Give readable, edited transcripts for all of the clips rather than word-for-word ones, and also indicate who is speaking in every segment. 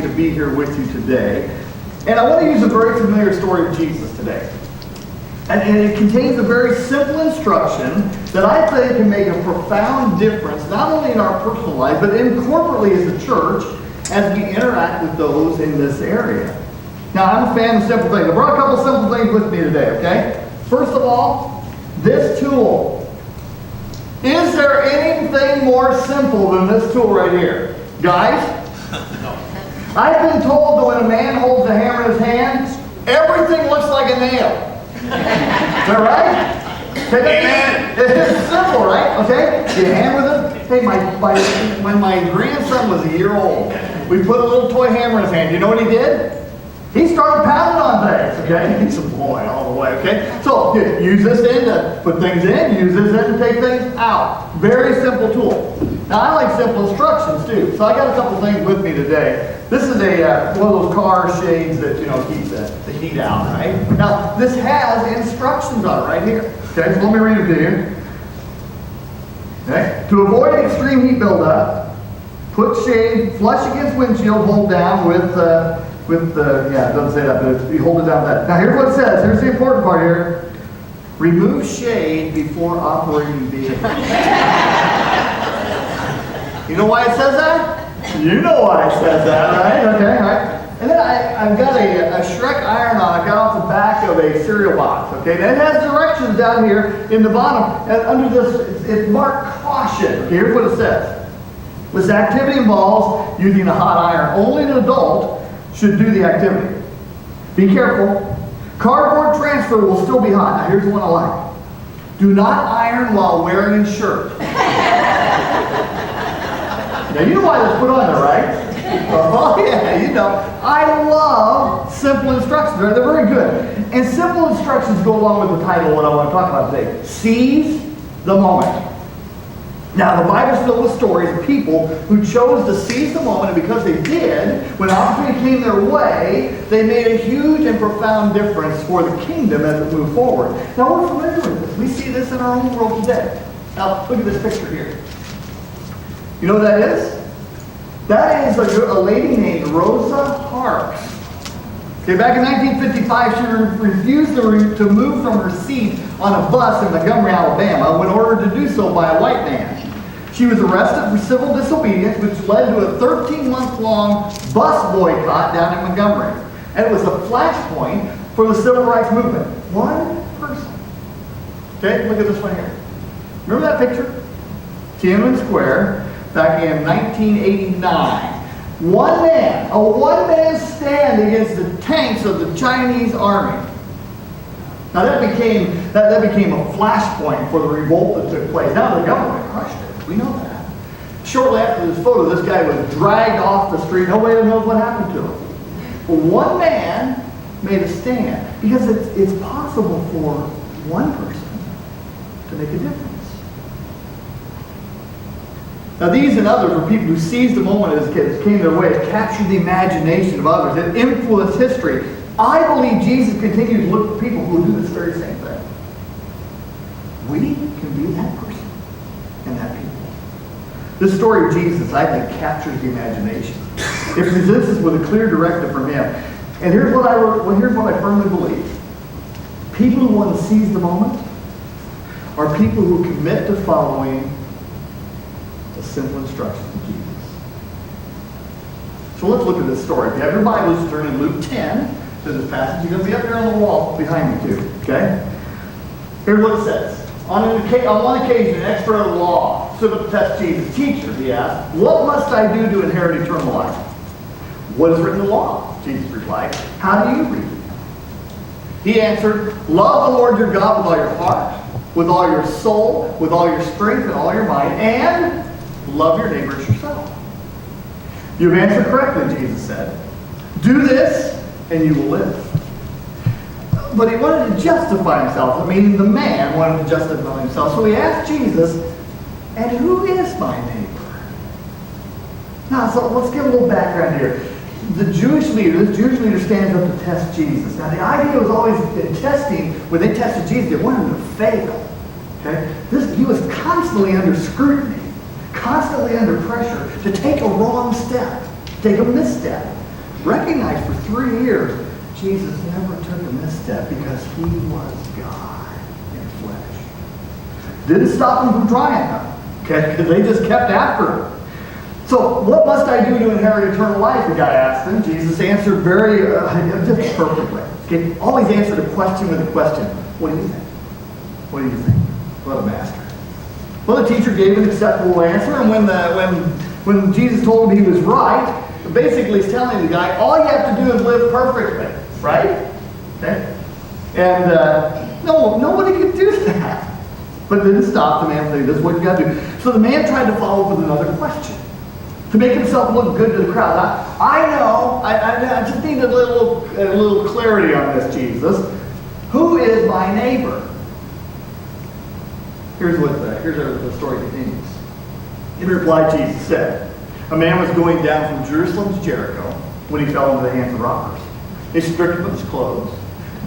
Speaker 1: me to be here with you today. And I want to use a very familiar story of Jesus today. And it contains a very simple instruction that I think can make a profound difference, not only in our personal life, but in corporately as a church, as we interact with those in this area. Now, I'm a fan of simple things. I brought a couple simple things with me today, okay? First of all, this tool. Is there anything more simple than this tool right here? Guys? No. I've been told that when a man holds a hammer in his hand, everything looks like a nail. Is that right?
Speaker 2: Amen.
Speaker 1: It's simple, right? Okay? You hammer it. Hey, when my grandson was a year old, we put a little toy hammer in his hand. You know what he did? He started pounding on things, okay? He's a boy all the way, okay? So, use this end to put things in, use this end to take things out. Very simple tool. Now, I like simple instructions, too. So, I got a couple things with me today. This is one of those car shades that, keep the heat out, right? Now, this has instructions on it right here. Okay, so let me read it to you. Okay? To avoid extreme heat buildup, put shade flush against windshield, hold down with it doesn't say that, but you hold it down that. Now here's what it says. Here's the important part here. Remove shade before operating vehicle. You know why it says that? You know why it says that, right? Okay, all right. And then I've got a Shrek iron-on I got off the back of a cereal box. Okay, that has directions down here in the bottom. And under this, it's marked caution. Okay, here's what it says. This activity involves using a hot iron. Only an adult should do the activity. Be careful. Cardboard transfer will still be hot. Now here's the one I like. Do not iron while wearing a shirt. Now you know why that's put on there, right? Oh yeah, I love simple instructions. They're very good. And simple instructions go along with the title of what I want to talk about today. Seize the moment. Now, the Bible's filled with stories of people who chose to seize the moment, and because they did, when opportunity came their way, they made a huge and profound difference for the kingdom as it moved forward. Now, we're familiar with this. We see this in our own world today. Now, look at this picture here. You know what that is? That is a lady named Rosa Parks. Okay, back in 1955, she refused to move from her seat on a bus in Montgomery, Alabama, when ordered to do so by a white man. She was arrested for civil disobedience, which led to a 13-month-long bus boycott down in Montgomery. And it was a flashpoint for the civil rights movement. One person. Okay, look at this one here. Remember that picture? Tiananmen Square, back in 1989. A one-man stand against the tanks of the Chinese army. Now that became a flashpoint for the revolt that took place. Now the government crushed it. We know that. Shortly after this photo, this guy was dragged off the street. Nobody knows what happened to him. But one man made a stand because it's possible for one person to make a difference. Now these and others were people who seized the moment as it came their way. It captured the imagination of others. It influenced history. I believe Jesus continues to look for people who do this very same thing. We can be that person and that people. This story of Jesus, I think, captures the imagination. It presents us with a clear directive from Him. And here's what I firmly believe. People who want to seize the moment are people who commit to following the simple instructions of Jesus. So let's look at this story. If you have your Bibles, turn in Luke 10 to this passage. You're going to be up here on the wall behind me too. Okay? Here's what it says. On one occasion, an expert of the law stood up to test Jesus. Teacher, he asked, what must I do to inherit eternal life? What is written in the law? Jesus replied, how do you read it? He answered, love the Lord your God with all your heart, with all your soul, with all your strength, and all your mind, and love your neighbor as yourself. You've answered correctly, Jesus said. Do this, and you will live. But he wanted to justify himself. Meaning the man wanted to justify himself. So he asked Jesus, and who is my neighbor? Now, so let's give a little background here. This Jewish leader stands up to test Jesus. Now, the idea was always in testing, when they tested Jesus, they wanted him to fail. Okay? He was constantly under scrutiny, constantly under pressure to take a wrong step, take a misstep. recognized for 3 years Jesus never took a misstep because he was God in flesh. Didn't stop him from trying them, okay? Because they just kept after him. So, what must I do to inherit eternal life? The guy asked him. Jesus answered very, just perfectly. Okay? Always answered a question with a question. What do you think? What do you think? What a master. Well, the teacher gave an acceptable answer, and when Jesus told him he was right, basically he's telling the guy, all you have to do is live perfectly, right? Okay? And nobody could do that. But it didn't stop the man saying, this is what you got to do. So the man tried to follow up with another question to make himself look good to the crowd. Now, I know, I just need a little clarity on this, Jesus. Who is my neighbor? Here's how the story continues. In reply, Jesus said, a man was going down from Jerusalem to Jericho when he fell into the hands of robbers. They stripped him of his clothes,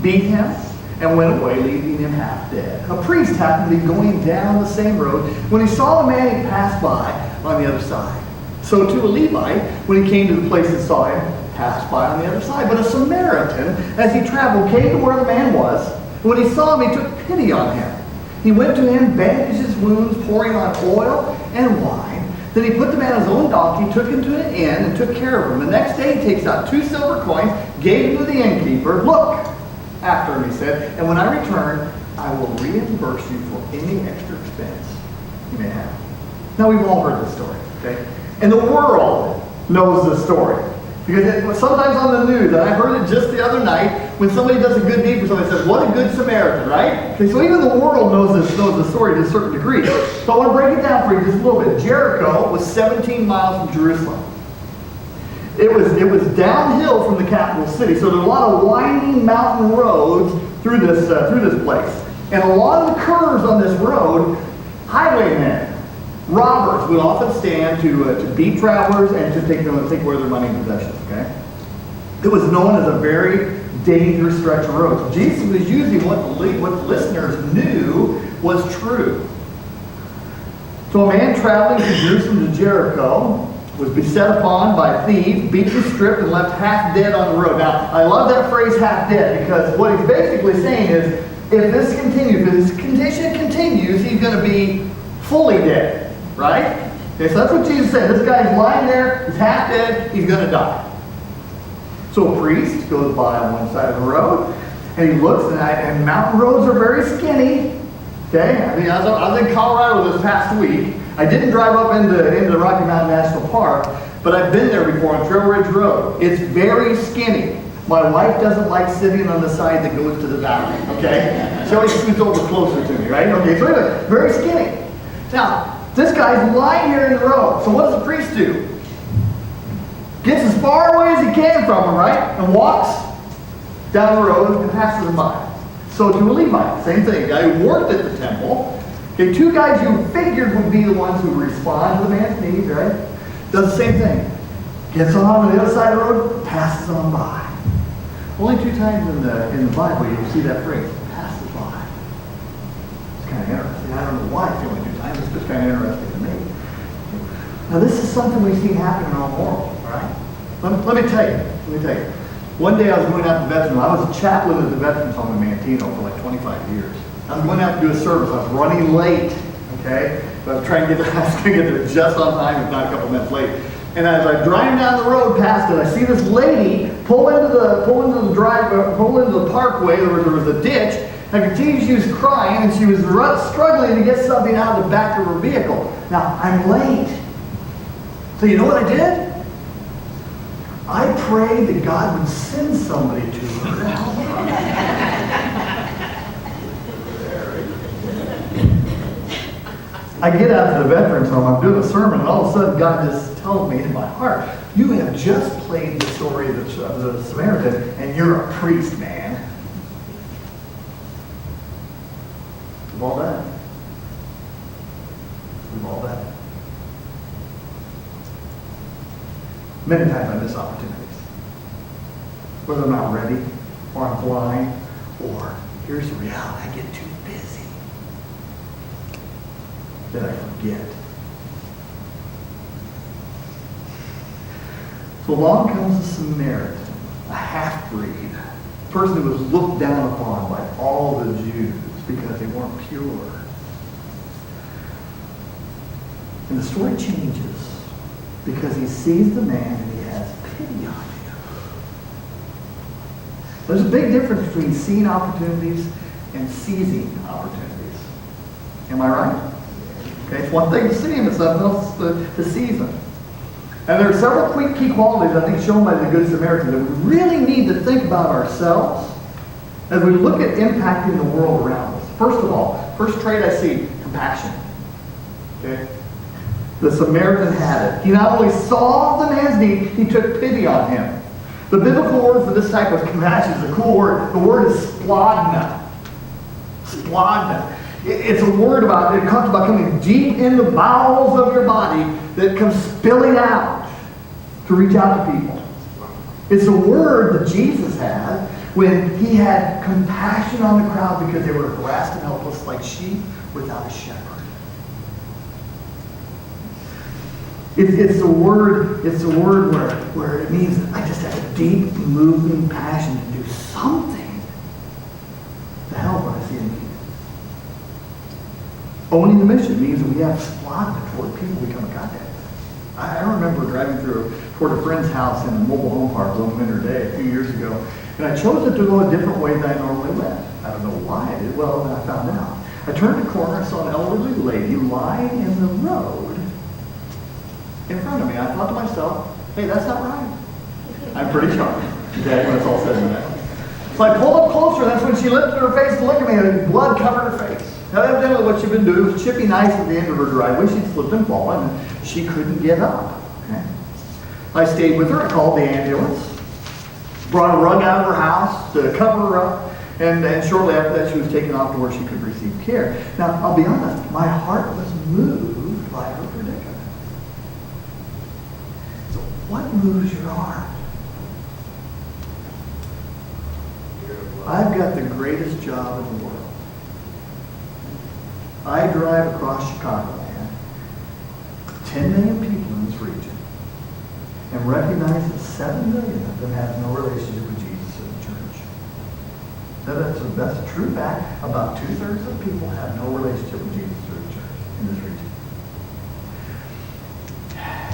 Speaker 1: beat him, and went away, leaving him half dead. A priest happened to be going down the same road when he saw the man, he passed by on the other side. So too a Levite, when he came to the place and saw him, passed by on the other side. But a Samaritan, as he traveled, came to where the man was. When he saw him, he took pity on him. He went to him, bandaged his wounds, pouring on oil and wine. Then he put the man on his own donkey, took him to an inn, and took care of him. The next day he takes out 2 silver coins, gave them to the innkeeper. Look after him, he said, and when I return, I will reimburse you for any extra expense you may have. Now, we've all heard this story, okay? And the world knows this story. Because sometimes on the news, and I heard it just the other night, when somebody does a good deed for somebody, says, what a good Samaritan, right? Okay, so even the world knows the story to a certain degree. So I want to break it down for you just a little bit. Jericho was 17 miles from Jerusalem. It was downhill from the capital city, so there were a lot of winding mountain roads through this place. And along the curves on this road, highwaymen, robbers would often stand to beat travelers and to take away their money and possessions. Okay, it was known as a very dangerous stretch of road. So Jesus was using what the listeners knew was true. So a man traveling from Jerusalem to Jericho was beset upon by thieves, beaten, stripped, and left half dead on the road. Now, I love that phrase, half dead, because what he's basically saying is, if this condition continues, he's going to be fully dead. Right? Okay, so that's what Jesus said. This guy's lying there, he's half dead, he's going to die. So a priest goes by on one side of the road, and he looks, and mountain roads are very skinny. Okay? I mean, I was in Colorado this past week. I didn't drive up into the Rocky Mountain National Park, but I've been there before on Trail Ridge Road. It's very skinny. My wife doesn't like sitting on the side that goes to the valley. Okay? She always scoots over closer to me, right? Okay, so anyway, very skinny. Now, this guy's lying here in the road. So what does the priest do? Gets as far away as he can from him, right? And walks down the road and passes him by. So to a Levite, same thing. A guy who worked at the temple. Okay, 2 guys you figured would be the ones who respond to the man's needs, right? Does the same thing. Gets on the other side of the road, passes on by. Only 2 times in the Bible you'll see that phrase, passes by. It's kind of interesting. I don't know why it's only 2 times. It's just kind of interesting to me. Now this is something we've seen happen in our world, all right? Let me tell you. One day I was going out to the veterans home. I was a chaplain at the veterans home in Manteno for like 25 years. I was going out to do a service. I was running late, okay? But I was trying to get there just on time, if not a couple minutes late. And as I'm driving down the road past it, I see this lady pull into the parkway. There was a ditch. I could see she was crying and she was struggling to get something out of the back of her vehicle. Now, I'm late. So you know what I did? I prayed that God would send somebody to her to help her. I get out to the veterans home, I'm doing a sermon, and all of a sudden God just tells me in my heart, you have just played the story of the Samaritan, and you're a priest, man. We've all done it. We've all done it. Many times I miss opportunities. Whether I'm not ready, or I'm blind, or here's the reality, I get too busy. Then I forget. So along comes a Samaritan, a half-breed, a person who was looked down upon by all the Jews because they weren't pure. And the story changes because he sees the man and he has pity on him. There's a big difference between seeing opportunities and seizing opportunities. Am I right? Okay, it's one thing to see them, it's something else to seize them. And there are several key qualities, I think, shown by the Good Samaritan that we really need to think about ourselves as we look at impacting the world around us. First of all, first trait I see, compassion. Okay? The Samaritan had it. He not only saw the man's need, he took pity on him. The biblical word for this type of compassion is a cool word. The word is splagna. Splagna. It's a word about, it talks about coming deep in the bowels of your body that comes spilling out to reach out to people. It's a word that Jesus had when he had compassion on the crowd because they were harassed and helpless like sheep without a shepherd. It's a word where it means that I just have a deep, moving passion to do something to help when I see a need. Owning the mission means that we have splagna toward people we come in contact with. I remember driving toward a friend's house in a mobile home park one winter day a few years ago, and I chose to go a different way than I normally went. I don't know why I did. Well, then I found out. I turned the corner and saw an elderly lady lying in the road in front of me. I thought to myself, hey, that's not right. I'm pretty sharp, okay, when it's all said and done. So I pulled up closer, and that's when she lifted her face to look at me, and blood covered her face. Now, evidently what she'd been doing was chipping ice at the end of her driveway. She'd slipped and fallen, and she couldn't get up. Okay? I stayed with her. I called the ambulance, brought a rug out of her house to cover her up, and shortly after that, she was taken off to where she could receive care. Now, I'll be honest, my heart was moved by her predicament. So, what moves your heart? I've got the greatest job in the world. I drive across Chicagoland, 10 million people in this region, and recognize that 7 million of them have no relationship with Jesus or the church. That's a true fact. About 2/3 of people have no relationship with Jesus or the church in this region.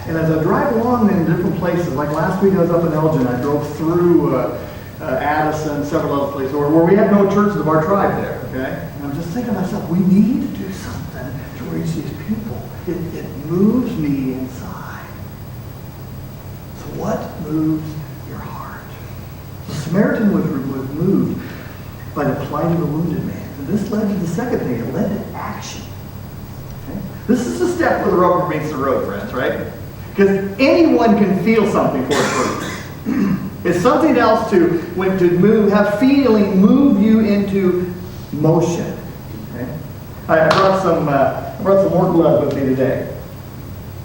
Speaker 1: And as I drive along in different places, like last week I was up in Elgin, I drove through Addison, several other places where we have no churches of our tribe there, okay? And I'm just thinking to myself, we need to do something to reach these people. It moves me inside. So what moves your heart? The Samaritan was moved by the plight of a wounded man. And this led to the second thing. It led to action. Okay? This is the step where the rubber meets the road, friends, right? Because anyone can feel something for it first. It's something else to move, have feeling move you into motion. Okay? I brought some more gloves with me today.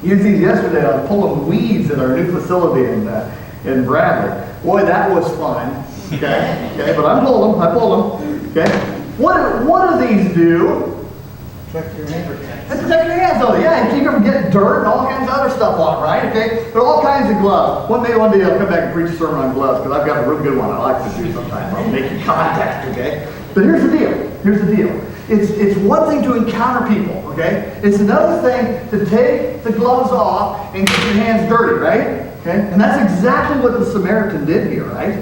Speaker 1: Used these yesterday. I was pulling weeds at our new facility in Bradley. Boy, that was fun. Okay, but I pulled them. Okay, what do these do?
Speaker 2: Protect your hands.
Speaker 1: Protect your hands, though. Yeah, and keep them from getting dirt and all kinds of other stuff on it, right? Okay, there are all kinds of gloves. One day I'll come back and preach a sermon on gloves because I've got a real good one I like to do sometimes. I'll make you contact, okay? But here's the deal. It's one thing to encounter people, okay? It's another thing to take the gloves off and get your hands dirty, right? Okay, and that's exactly what the Samaritan did here, right?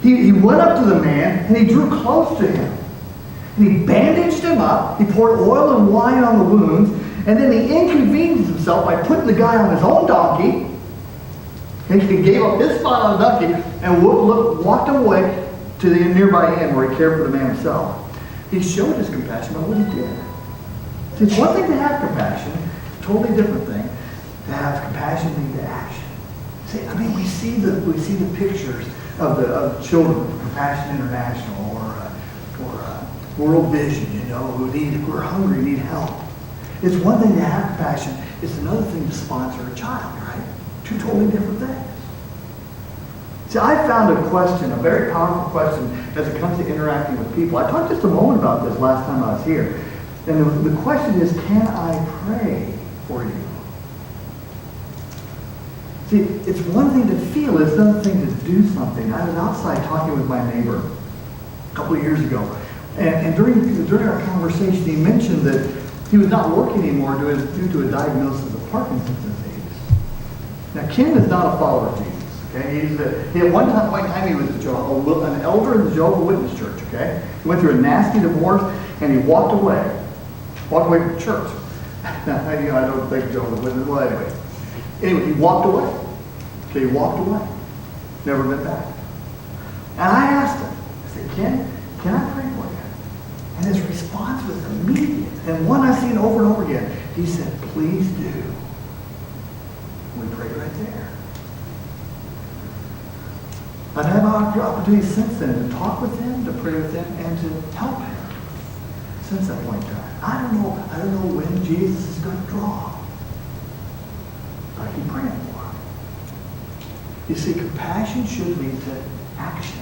Speaker 1: He went up to the man and he drew close to him. And he bandaged him up, he poured oil and wine on the wounds, and then he inconvenienced himself by putting the guy on his own donkey. And he gave up his spot on the donkey and walked him away to the nearby inn where he cared for the man himself. He showed his compassion by what he did. See, it's one thing to have compassion, a totally different thing to have compassion lead to action. See, I mean, we see the pictures of the children from Compassion International or World Vision, who are hungry, need help. It's one thing to have compassion. It's another thing to sponsor a child, right? Two totally different things. See, I found a question, a very powerful question, as it comes to interacting with people. I talked just a moment about this last time I was here. And the question is, can I pray for you? See, it's one thing to feel, it's another thing to do something. I was outside talking with my neighbor a couple of years ago, and during our conversation, he mentioned that he was not working anymore due to a diagnosis of Parkinson's disease. Now, Ken is not a follower of Jesus. Okay, he at one time he was an elder in the Jehovah's Witness church. Okay, he went through a nasty divorce and he walked away from church. Now, I don't think Jehovah's Witness. Well, anyway, he walked away. Okay, he walked away, never went back. And I asked him, I said, Ken, can I pray for you? And his response was immediate, and one I've seen over and over again. He said, please do. We prayed right there. I've had my opportunity since then to talk with him, to pray with him, and to help him since that point in time. I don't know when Jesus is going to draw. But I keep praying for him. You see, compassion should lead to action.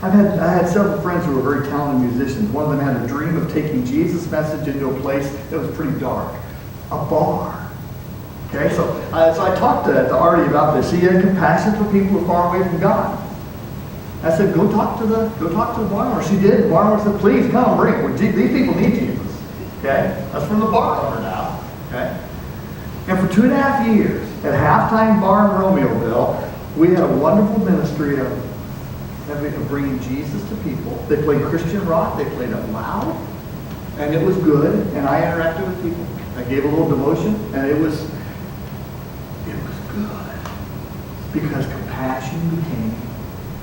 Speaker 1: I had several friends who were very talented musicians. One of them had a dream of taking Jesus' message into a place that was pretty dark, a bar. Okay, so I talked to Artie about this. He had compassion for people who are far away from God. I said, go talk to the bar. She did. The bar said, please come bring it. These people need Jesus. Okay, that's from the bar owner now. Okay, and for 2.5 years at Halftime Bar in Romeoville, we had a wonderful ministry of bringing Jesus to people. They played Christian rock. They played it loud, and it was good. And I interacted with people. I gave a little devotion, and it was good because compassion became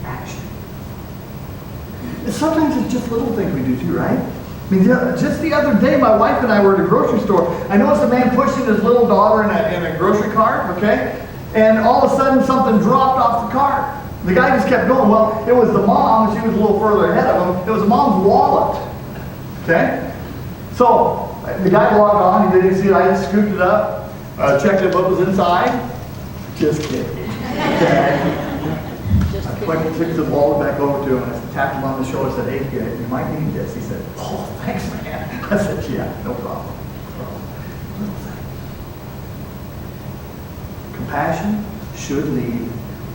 Speaker 1: action. And sometimes it's just little things we do too, right? I mean, just the other day, my wife and I were at a grocery store. I noticed a man pushing his little daughter in a grocery cart, okay? And all of a sudden, something dropped off the cart. The guy just kept going. Well, it was the mom. She was a little further ahead of him. It was the mom's wallet, okay? So the guy logged on. He didn't see it. I just scooped it up, checked it, what was inside. Just kidding. Okay? I took the wallet back over to him and I tapped him on the shoulder and said, hey, you might need this. He said, oh, thanks, man. I said, yeah, no problem. Compassion should lead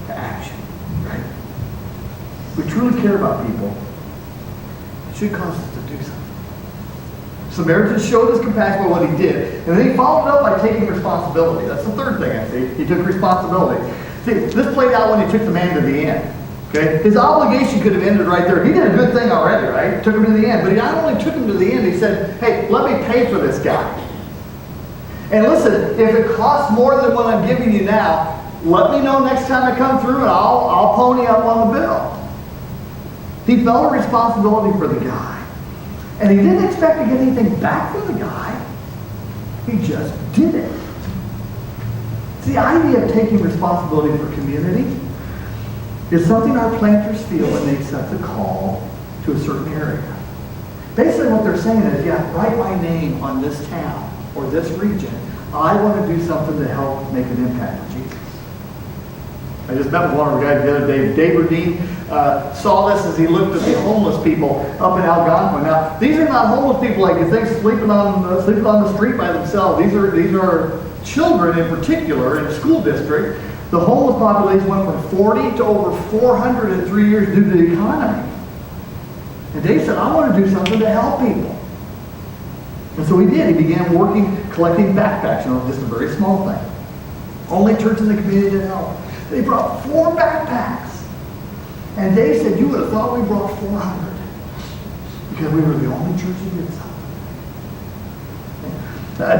Speaker 1: to action, right? If we truly care about people, it should cause us to do something. Samaritan showed his compassion by what he did, and then he followed it up by taking responsibility. That's the third thing I see. He took responsibility. See, this played out when he took the man to the end. Okay? His obligation could have ended right there. He did a good thing already, right? Took him to the end. But he not only took him to the end, he said, hey, let me pay for this guy. And listen, if it costs more than what I'm giving you now, let me know next time I come through and I'll pony up on the bill. He felt a responsibility for the guy. And he didn't expect to get anything back from the guy. He just did it. It's the idea of taking responsibility for community is something our planters feel when they accept the call to a certain area. Basically what they're saying is, yeah, write my name on this town or this region. I want to do something to help make an impact for Jesus. I just met with one of the guys the other day. Dave Rudine saw this as he looked at the homeless people up in Algonquin. Now, these are not homeless people like you think sleeping on the street by themselves. These are children in particular in a school district. The homeless population went from 40 to over 400 in 3 years due to the economy. And Dave said, I want to do something to help people. And so he did. He began collecting backpacks. Just a very small thing. Only church in the community to help. They brought 4 backpacks. And Dave said, you would have thought we brought 400. Because we were the only church that did something.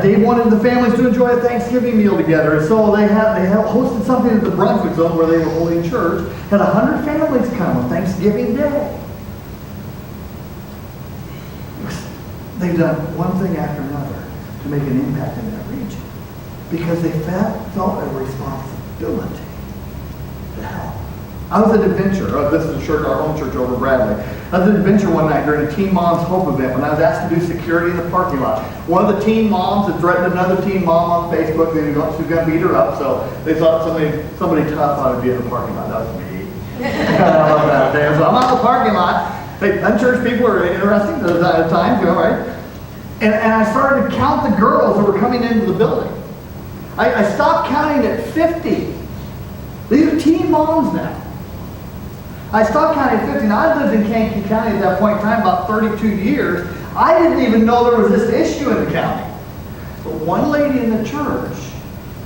Speaker 1: Dave wanted the families to enjoy a Thanksgiving meal together. So they hosted something at the Brunswick Zone where they were holding church. Had 100 families come on Thanksgiving Day. They've done one thing after another to make an impact in that region. Because they felt a responsibility to help. I was at Adventure. This is our home church over Bradley. I was at Adventure one night during a Teen Moms Hope event when I was asked to do security in the parking lot. One of the teen moms had threatened another teen mom on Facebook that she was going to beat her up, so they thought somebody tough ought to be in the parking lot. That was me. So I'm out in the parking lot. Hey, unchurched people are interesting at times, right? And I started to count the girls who were coming into the building. I stopped counting at 50. These are teen moms now. I stopped counting at 15. I lived in Kankakee County at that point in time, about 32 years. I didn't even know there was this issue in the county. But one lady in the church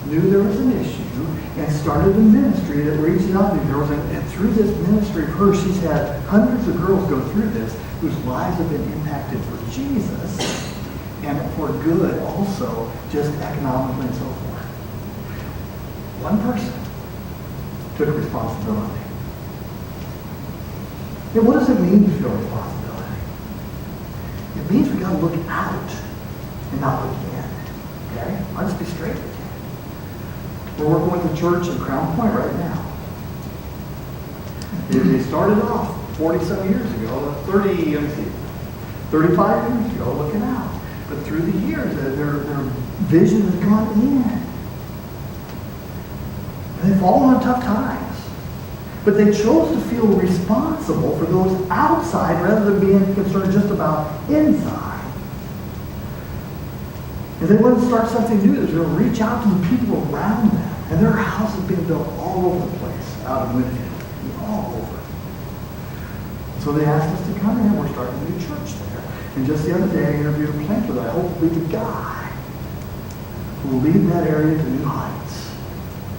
Speaker 1: knew there was an issue and started a ministry that reached out to girls. And through this ministry of hers, she's had hundreds of girls go through this whose lives have been impacted for Jesus and for good also, just economically and so forth. One person took responsibility. And what does it mean to feel responsibility? It means we got to look out and not look in. Okay? I'll just be straight with you. We're working with the church in Crown Point right now. They started off 40-some years ago, 35 years ago, looking out. But through the years, their vision has gone in. And they've fallen on tough times. But they chose to feel responsible for those outside rather than being concerned just about inside. And they want to start something new. They're going to reach out to the people around them. And their house is being built all over the place out of Winfield. All over. So they asked us to come in. We're starting a new church there. And just the other day, I interviewed a planter that I hope will be the guy who will lead that area to new heights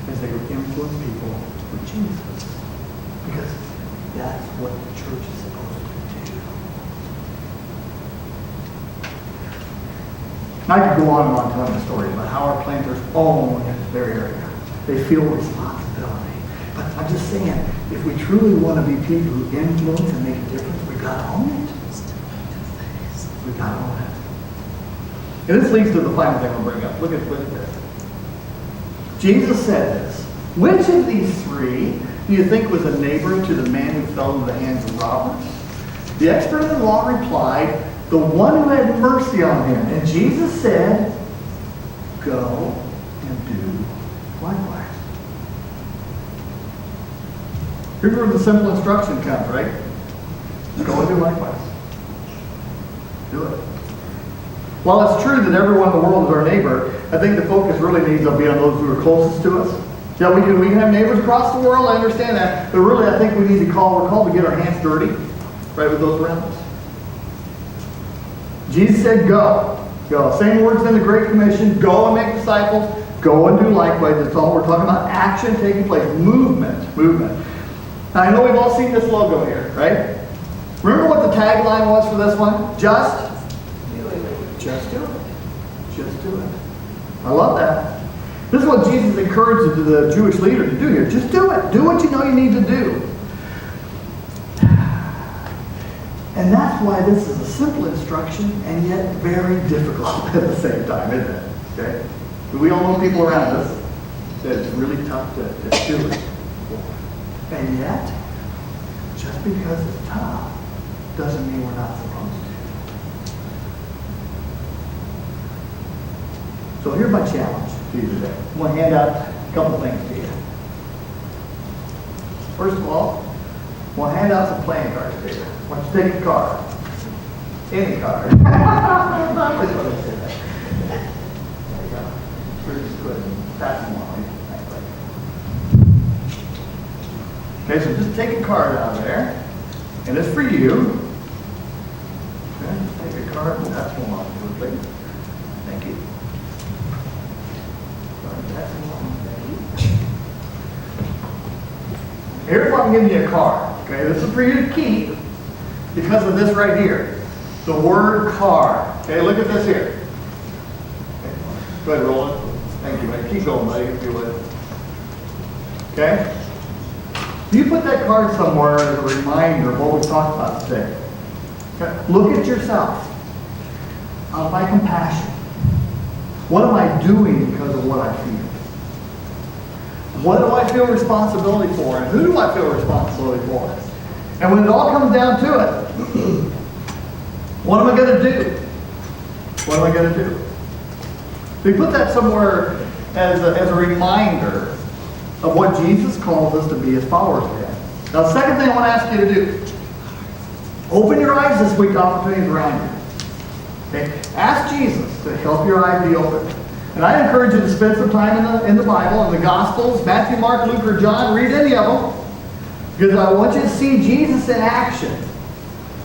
Speaker 1: as they influence people with Jesus. Because that's what the church is supposed to do. And I could go on and on telling the stories about how our planters own their area. They feel responsibility. But I'm just saying, if we truly want to be people who influence and make a difference, we've got to own it. We've got to own it. And this leads to the final thing I'll bring up. Look at this. Jesus said this. Which of these three do you think was a neighbor to the man who fell into the hands of robbers? The expert in the law replied, the one who had mercy on him. And Jesus said, go and do likewise. Here's where the simple instruction comes, right? Go and do likewise. Do it. While it's true that everyone in the world is our neighbor, I think the focus really needs to be on those who are closest to us. Yeah, we can have neighbors across the world, I understand that. But really, I think we need to we're called to get our hands dirty, right, with those around us. Jesus said, go. Go. Same words in the Great Commission. Go and make disciples. Go and do likewise. That's all we're talking about. Action taking place. Movement. Now, I know we've all seen this logo here, right? Remember what the tagline was for this one? Just do it. Just do it. Just do it. I love that. This is what Jesus encouraged the Jewish leader to do here. Just do it. Do what you know you need to do. And that's why this is a simple instruction and yet very difficult at the same time, isn't it? Okay? We all know people around us that it's really tough to do it. And yet, just because it's tough doesn't mean we're not supposed to. So here's my challenge to you today. I'm going to hand out a couple things to you. First of all, I'm going to hand out some playing cards to you. I want you to take a card. Any card. There you go. Pretty good. That's one. Okay, so just take a card out of there. And it's for you. Okay, just take a card. That's one. Please. Thank you. That's one. Here's what I'm giving you a card. Okay, this is for you to keep because of this right here. The word card. Okay, look at this here. Okay. Go ahead, roll it. Thank you, man. Keep going, buddy, if you would. Okay? You put that card somewhere as a reminder of what we talked about today. Okay? Look at yourself. Out of my compassion. What am I doing because of what I feel? What do I feel responsibility for? And who do I feel responsibility for? And when it all comes down to it, what am I going to do? What am I going to do? So you put that somewhere as a reminder of what Jesus calls us to be as followers of Him. Now, the second thing I want to ask you to do, open your eyes this week to opportunities around you. Okay? Ask Jesus to help your eyes be open. And I encourage you to spend some time in the Bible, in the Gospels, Matthew, Mark, Luke, or John. Read any of them. Because I want you to see Jesus in action.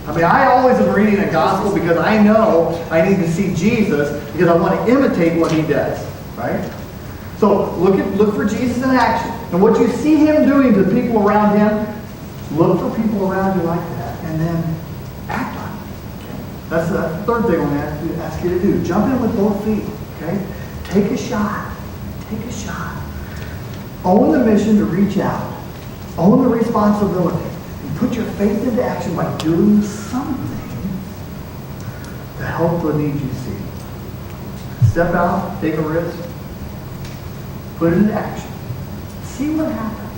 Speaker 1: I mean, I always am reading a Gospel because I know I need to see Jesus because I want to imitate what he does. Right? So look for Jesus in action. And what you see him doing to people around him, look for people around you like that. And then act on it. That's the third thing I'm going to ask you to do. Jump in with both feet. Okay? Take a shot. Take a shot. Own the mission to reach out. Own the responsibility. And put your faith into action by doing something to help the need you see. Step out. Take a risk. Put it into action. See what happens.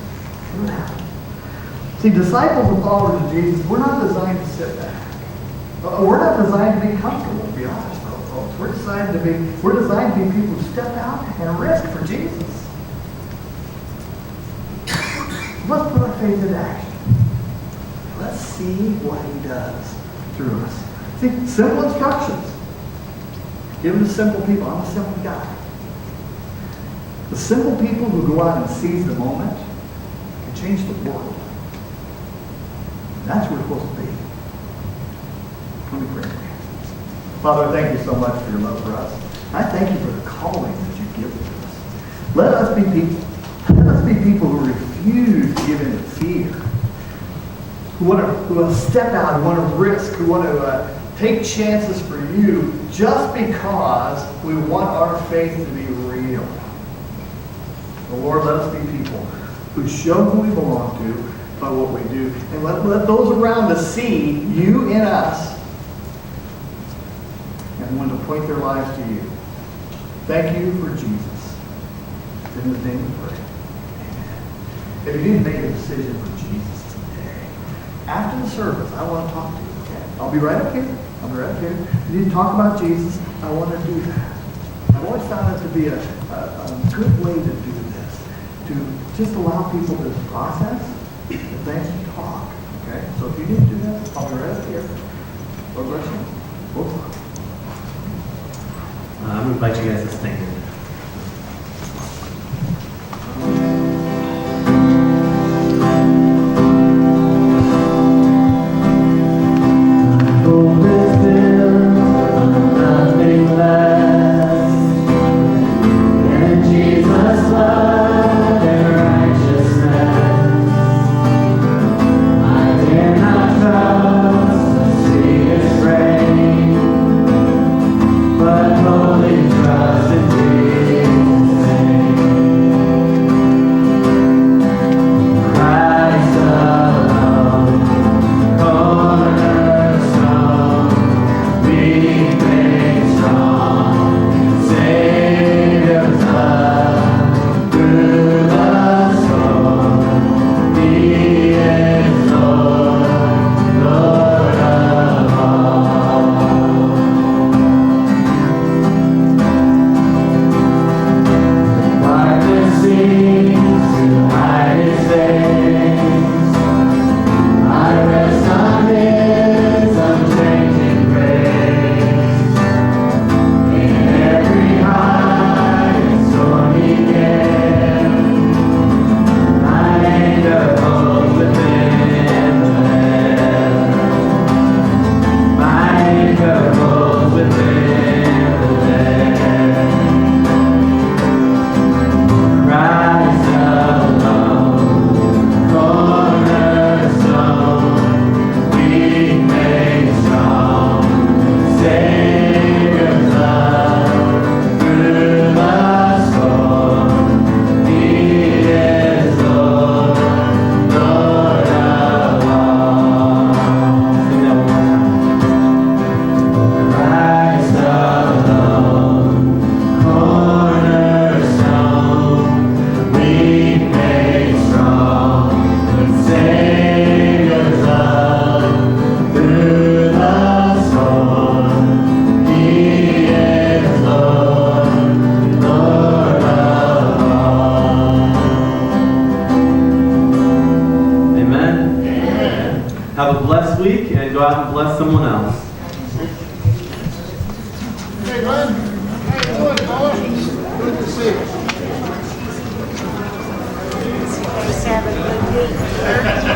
Speaker 1: See what happens. See, disciples and followers of Jesus, we're not designed to sit back. We're not designed to be comfortable, to be honest, folks. We're designed to be people who step out and risk for Jesus. Let's put our faith into action. Let's see what he does through us. See, simple instructions. Give them to simple people. I'm a simple guy. The simple people who go out and seize the moment can change the world. And that's where we're supposed to be. Let me pray. Father, thank you so much for your love for us. I thank you for the calling that you've given to us. Let us be people. Let us be people who refuse to give in to fear. Who want to step out, who want to risk, who want to take chances for you just because we want our faith to be real. But Lord, let us be people who show who we belong to by what we do. And let those around us see you in us and want to point their lives to you. Thank you for Jesus. In his name we pray. Amen. If you need to make a decision for Jesus today, after the service, I want to talk to you. Okay? I'll be right up here. If you need to talk about Jesus, I want to do that. I've always found it to be a good way to do this, to just allow people to process the things to talk. Okay? So if you need to do that, I'll be right up here. Lord bless you. Both.
Speaker 3: I'm going to invite you guys to stand. Have a blessed week and go out and bless someone else.
Speaker 2: Hey, Glenn. How you doing, boss? 26.
Speaker 4: Guys have a good week.